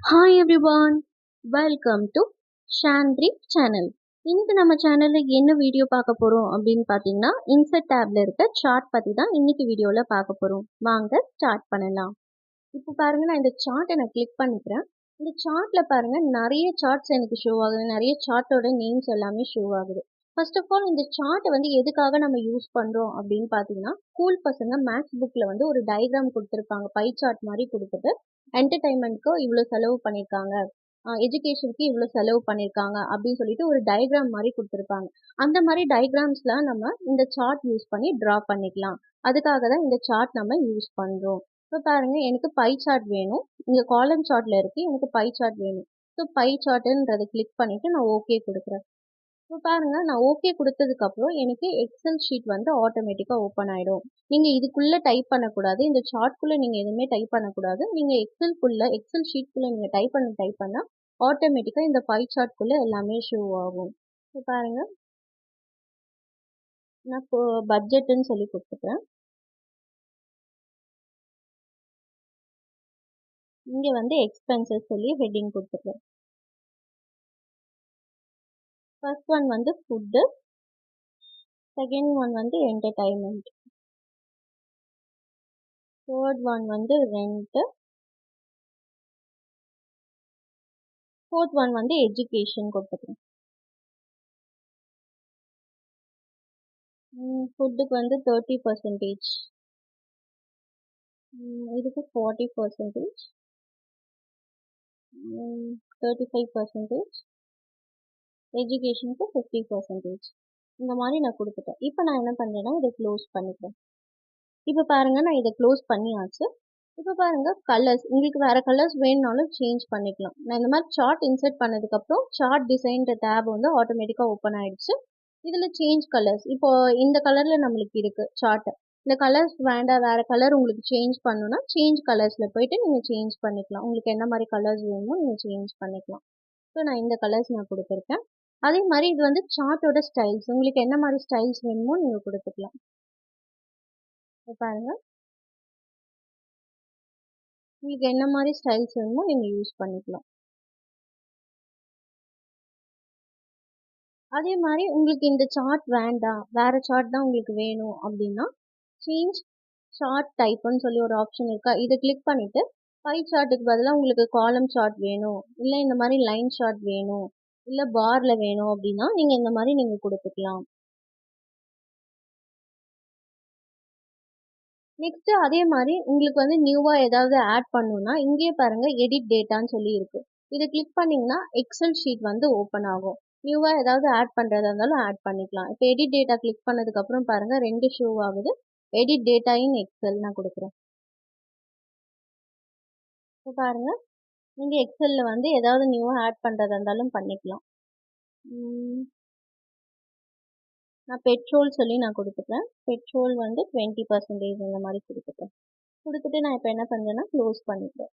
Hi everyone, welcome to Shanthiri channel. இன்னைக்கு நம்ம சேனல்ல என்ன வீடியோ பார்க்க போறோம் அப்படின்னு பார்த்தீங்கன்னா, இன்சர்ட் டேப்ல இருக்க சார்ட் பத்தி தான் இன்னைக்கு வீடியோல பார்க்க போறோம். வாங்க ஸ்டார்ட் பண்ணலாம். இப்போ பாருங்க, நான் இந்த சார்ட்டை நான் கிளிக் பண்ணிக்கிறேன். இந்த சார்ட்ல பாருங்க நிறைய சார்ட்ஸ் எனக்கு ஷோ ஆகுது. நிறைய சார்ட்டோட நேம்ஸ் எல்லாமே ஷோ ஆகுது. ஃபர்ஸ்ட் ஆஃப் ஆல், இந்த சார்ட்டை வந்து எதுக்காக நம்ம யூஸ் பண்றோம் அப்படின்னு பார்த்தீங்கன்னா, ஸ்கூல் பசங்க மேக்ஸ் புக்ல வந்து ஒரு டயக்ராம் கொடுத்துருப்பாங்க, பை சார்ட் மாதிரி கொடுத்துட்டு என்டர்டைன்மெண்ட்க்கு இவ்வளோ செலவு பண்ணியிருக்காங்க, எஜுகேஷனுக்கு இவ்வளோ செலவு பண்ணியிருக்காங்க அப்படின்னு சொல்லிட்டு ஒரு டயக்ராம் மாதிரி கொடுத்துருப்பாங்க. அந்த மாதிரி டயக்ராம்ஸ்லாம் நம்ம இந்த சார்ட் யூஸ் பண்ணி ட்ரா பண்ணிக்கலாம். அதுக்காக தான் இந்த சார்ட் நம்ம யூஸ் பண்ணுறோம். இப்போ பாருங்க, எனக்கு பை சார்ட் வேணும். இங்கே காலம் சார்ட்ல இருக்கு, எனக்கு பை சார்ட் வேணும். ஸோ பை சார்ட்டுன்றதை கிளிக் பண்ணிட்டு நான் ஓகே கொடுக்குறேன். இப்போ பாருங்க, நான் ஓகே கொடுத்ததுக்கு அப்புறம் எனக்கு எக்ஸல் ஷீட் வந்து ஆட்டோமேட்டிக்கா ஓப்பன் ஆயிடும். நீங்க இதுக்குள்ள டைப் பண்ணக்கூடாது, இந்த சார்ட்குள்ள நீங்க எதுவுமே டைப் பண்ணக்கூடாது. நீங்க எக்ஸல் ஷீட்குள்ள நீங்க டைப் பண்ணா ஆட்டோமேட்டிக்கா இந்த பை சார்ட்குள்ள எல்லாமே ஷோ ஆகும். இப்போ பாருங்க, நான் இப்போ பட்ஜெட்னு சொல்லி கொடுத்துக்கிறேன். இங்க வந்து எக்ஸ்பென்சஸ் சொல்லி ஹெட்டிங் கொடுத்துக்கிறேன். ஃபர்ஸ்ட் ஒன் வந்து ஃபுட்டு, செகண்ட் ஒன் வந்து என்டர்டைன்மெண்ட், தேர்ட் ஒன் வந்து ரெண்ட், ஃபோர்த் ஒன் வந்து எஜுகேஷன் கொடுத்துக்கிறேன். ஃபுட்டுக்கு வந்து 30%, இதுக்கு 40%, 35%, எஜுகேஷனுக்கு 50%. இந்த மாதிரி நான் கொடுத்துட்டேன். இப்போ நான் என்ன பண்ணுறேன்னா, இதை க்ளோஸ் பண்ணிக்கிறேன். இப்போ பாருங்க, நான் இதை க்ளோஸ் பண்ணியாச்சு. இப்போ பாருங்க, கலர்ஸ் உங்களுக்கு வேற கலர்ஸ் வேணும்னாலும் சேஞ்ச் பண்ணிக்கலாம். நான் இந்த மாதிரி சார்ட் இன்சர்ட் பண்ணதுக்கப்புறம் சார்ட் டிசைன்ற டேப் வந்து ஆட்டோமேட்டிக்காக ஓப்பன் ஆயிடுச்சு. இதில் சேஞ்ச் கலர்ஸ், இப்போ இந்த கலரில் நம்மளுக்கு இருக்கு சார்ட். இந்த கலர்ஸ் வேண்டாம், வேற கலர் உங்களுக்கு சேஞ்ச் பண்ணணும்னா சேஞ்ச் கலர்ஸில் போயிட்டு நீங்கள் சேஞ்ச் பண்ணிக்கலாம். உங்களுக்கு என்ன மாதிரி கலர்ஸ் வேணுமோ நீங்கள் சேஞ்ச் பண்ணிக்கலாம். ஸோ நான் இந்த கலர்ஸ் நான் கொடுத்துருக்கேன். அதே மாதிரி இது வந்து சார்ட்டோட ஸ்டைல்ஸ், உங்களுக்கு என்ன மாதிரி ஸ்டைல்ஸ் வேணுமோ நீங்கள் கொடுத்துக்கலாம். இப்போ பாருங்க, உங்களுக்கு என்ன மாதிரி ஸ்டைல்ஸ் வேணுமோ நீங்கள் யூஸ் பண்ணிக்கலாம். அதே மாதிரி உங்களுக்கு இந்த சார்ட் வேண்டாம், வேற சார்ட் தான் உங்களுக்கு வேணும் அப்படின்னா சேஞ்ச் சார்ட் டைப்னு சொல்லி ஒரு ஆப்ஷன் இருக்கா, இதை கிளிக் பண்ணிட்டு பை சார்ட்டுக்கு பதிலாக உங்களுக்கு காலம் சார்ட் வேணும், இல்லை இந்த மாதிரி லைன் சார்ட் வேணும், இல்லை பார்ல வேணும் அப்படின்னா நீங்கள் இந்த மாதிரி நீங்கள் கொடுத்துக்கலாம். நெக்ஸ்ட் அதே மாதிரி உங்களுக்கு வந்து நியூவா ஏதாவது ஆட் பண்ணணும்னா இங்கேயே பாருங்க எடிட் டேட்டான்னு சொல்லி இருக்கு. இதை கிளிக் பண்ணீங்கன்னா எக்ஸல் ஷீட் வந்து ஓப்பன் ஆகும். நியூவா ஏதாவது ஆட் பண்றதா இருந்தாலும் ஆட் பண்ணிக்கலாம். இப்போ எடிட் டேட்டா கிளிக் பண்ணதுக்கு அப்புறம் பாருங்க, ரெண்டு ஷோ ஆகுது. எடிட் டேட்டா இன் எக்ஸல் நான் கொடுக்குறேன். இப்போ பாருங்க, நீங்க எக்ஸல்ல வந்து ஏதாவது நியூவா ஆட் பண்றதா இருந்தாலும் பண்ணிக்கலாம். நான் பெட்ரோல் சொல்லி நான் கொடுத்துக்கிறேன். பெட்ரோல் வந்து 20% இந்த மாதிரி கொடுத்துக்கிறேன். கொடுத்துட்டு நான் இப்போ என்ன பண்றேன்னா க்ளோஸ் பண்ணிக்கிறேன்.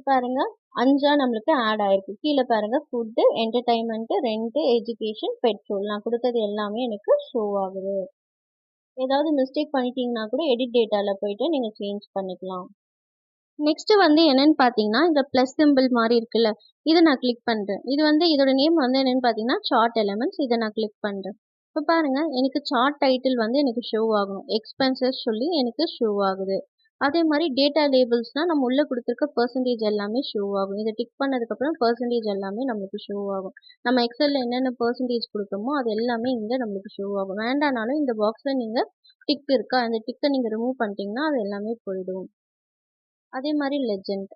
பாருங்க, 5 நம்மளுக்கு ஆட் ஆயிருக்கு. கீழே பாருங்க, food, entertainment, rent, education, petrol நான் கொடுத்தது எல்லாமே எனக்கு ஷோ ஆகுது. ஏதாவது மிஸ்டேக் பண்ணிட்டீங்கன்னா கூட எடிட் டேட்டால போயிட்டு நீங்க சேஞ்ச் பண்ணிக்கலாம். நெக்ஸ்ட் வந்து என்னன்னு பாத்தீங்கன்னா, இந்த பிளஸ் சிம்பிள் மாதிரி இருக்குல்ல, இதை நான் கிளிக் பண்றேன். இது வந்து இதோட நேம் வந்து என்னன்னு பாத்தீங்கன்னா சார்ட் எலமெண்ட்ஸ். இதை நான் கிளிக் பண்றேன். இப்போ பாருங்க, எனக்கு சார்ட் டைட்டில் வந்து எனக்கு ஷோ ஆகும், எக்ஸ்பென்சஸ் சொல்லி எனக்கு ஷோ ஆகுது. அதே மாதிரி டேட்டா லேபிள்ஸ்னா நம்ம உள்ள கொடுத்துருக்க பர்சன்டேஜ் எல்லாமே ஷோ ஆகும். இதை டிக் பண்ணதுக்கு அப்புறம் பர்சன்டேஜ் எல்லாமே நம்மளுக்கு ஷோ ஆகும். நம்ம எக்ஸல்ல என்னென்ன பர்சன்டேஜ் கொடுத்தோமோ அது எல்லாமே இங்க நம்மளுக்கு ஷோ ஆகும். வேண்டானாலும் இந்த பாக்ஸ்ல நீங்க டிக் இருக்கா, அந்த டிக்கை நீங்க ரிமூவ் பண்ணிட்டீங்கன்னா அது எல்லாமே போயிடும். அதே மாதிரி லெஜெண்ட்,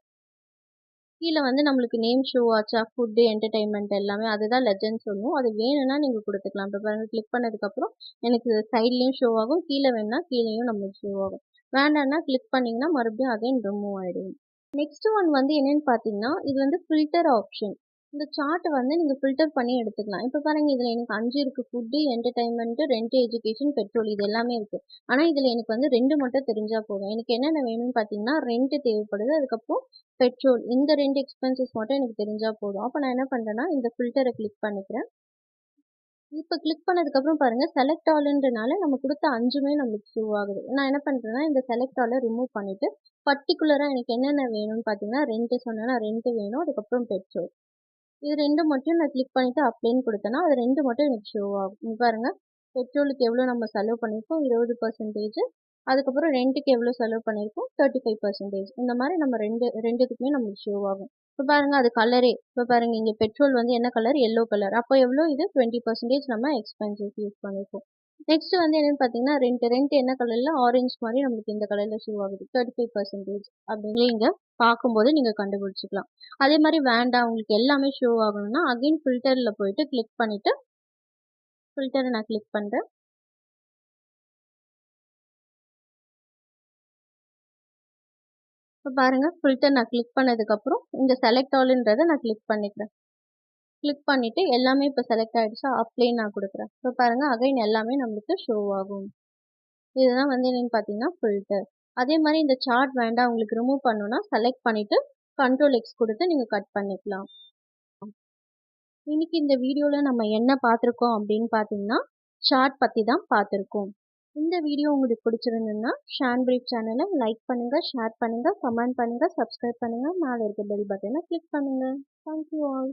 கீழே வந்து நம்மளுக்கு நேம் ஷோ ஆச்சா, ஃபுட்டு, என்டர்டைன்மெண்ட் எல்லாமே அதுதான் லெஜெண்ட் சொல்லுவோம். அது வேணும்னா நீங்கள் கொடுத்துக்கலாம். இப்போ பாருங்க, கிளிக் பண்ணதுக்கப்புறம் எனக்கு சைட்லேயும் ஷோ ஆகும், கீழே வேணும்னா கீழேயும் நம்மளுக்கு ஷோ ஆகும். வேண்டாம்னா கிளிக் பண்ணிங்கன்னா மறுபடியும் அகைன் ரிமூவ் ஆகிடும். நெக்ஸ்ட் ஒன் வந்து என்னன்னு பார்த்தீங்கன்னா, இது வந்து ஃபில்டர் ஆப்ஷன். இந்த சார்ட்டை வந்து நீங்கள் ஃபில்டர் பண்ணி எடுத்துக்கலாம். இப்போ பாருங்க, இதில் எனக்கு 5 இருக்குது, food, entertainment, rent, education, petrol இது எல்லாமே இருக்குது. ஆனால் இதில் எனக்கு வந்து 2 மட்டும் தெரிஞ்சால் போதும். எனக்கு என்னென்ன வேணும்னு பார்த்தீங்கன்னா, ரெண்ட் தேவைப்படுது, அதுக்கப்புறம் பெட்ரோல், இந்த 2 எக்ஸ்பென்சஸ் மட்டும் எனக்கு தெரிஞ்சால் போதும். அப்போ நான் என்ன பண்ணுறேன்னா, இந்த ஃபில்டரை கிளிக் பண்ணிக்கிறேன். இப்போ கிளிக் பண்ணதுக்கப்புறம் பாருங்க செலக்ட் ஆல்ன்றனால நம்ம கொடுத்த 5மே நம்மளுக்கு ஷோ ஆகுது. நான் என்ன பண்ணுறேன்னா இந்த செலக்ட் ஆலை ரிமூவ் பண்ணிவிட்டு பர்டிகுலராக எனக்கு என்னென்ன வேணும்னு பார்த்தீங்கன்னா ரெண்ட்டு சொன்னேன்னா ரெண்ட்டு வேணும், அதுக்கப்புறம் பெட்ரோல். இது 2 மட்டும் நான் கிளிக் பண்ணிட்டு அப்ளைன்னு கொடுத்தேன்னா அது 2 மட்டும் எனக்கு ஷோ ஆகும். இங்க பாருங்க பெட்ரோலுக்கு எவ்வளோ நம்ம செலவு பண்ணியிருக்கோம் 20%, அதுக்கப்புறம் ரெண்ட்டுக்கு எவ்வளோ செலவு பண்ணியிருக்கோம் 35%. இந்த மாதிரி நம்ம ரெண்டுத்துக்குமே நம்மளுக்கு ஷோ ஆகும். இப்போ பாருங்க அது கலரே இப்போ பாருங்க இங்கே பெட்ரோல் வந்து என்ன கலர் எல்லோ கலர், அப்போ எவ்வளோ இது 20% நம்ம எக்ஸ்பென்சஸ் யூஸ் பண்ணியிருக்கோம். நெக்ஸ்ட் வந்து என்னன்னு பார்த்தீங்கன்னா ரெண்ட் என்ன கலர்ல ஆரஞ்சு மாதிரி நம்மளுக்கு இந்த கலர்ல ஷோ ஆகுது 35% அப்படின்னு இங்க பார்க்கும்போது நீங்க கண்டுபிடிச்சிக்கலாம். அதே மாதிரி வேண்டாம் உங்களுக்கு எல்லாமே ஷோ ஆகணும்னா அகைன் ஃபில்டர்ல போயிட்டு கிளிக் பண்ணிட்டு ஃபில்டரை நான் கிளிக் பண்றேன். இப்போ பாருங்க ஃபில்டர் நான் கிளிக் பண்ணதுக்கப்புறம் இந்த செலக்ட் ஆல்ன்றதை நான் கிளிக் பண்ணிக்கிறேன். கிளிக் பண்ணிட்டு எல்லாமே இப்போ செலக்ட் ஆயிடுச்சா அப்ளை நான் கொடுக்குறேன். இப்போ பாருங்க அகைன் எல்லாமே நம்மளுக்கு ஷோ ஆகும். இதுதான் வந்து என்னன்னு பார்த்தீங்கன்னா ஃபில்டர். அதே மாதிரி இந்த சார்ட் வேண்டாம் உங்களுக்கு ரிமூவ் பண்ணணும்னா செலக்ட் பண்ணிட்டு கண்ட்ரோல் எக்ஸ் கொடுத்து நீங்கள் கட் பண்ணிக்கலாம். இன்னைக்கு இந்த வீடியோவில் நம்ம என்ன பார்த்துருக்கோம் அப்படின்னு பார்த்தீங்கன்னா சார்ட் பற்றி தான் பார்த்துருக்கோம். இந்த வீடியோ உங்களுக்கு பிடிச்சிருந்ததுன்னா ஷான் பிரீஃப் சேனலை லைக் பண்ணுங்க, ஷேர் பண்ணுங்க, கமெண்ட் பண்ணுங்க, சப்ஸ்கிரைப் பண்ணுங்க, மேலே இருக்க பெல் பட்டனை கிளிக் பண்ணுங்க. Thank you all.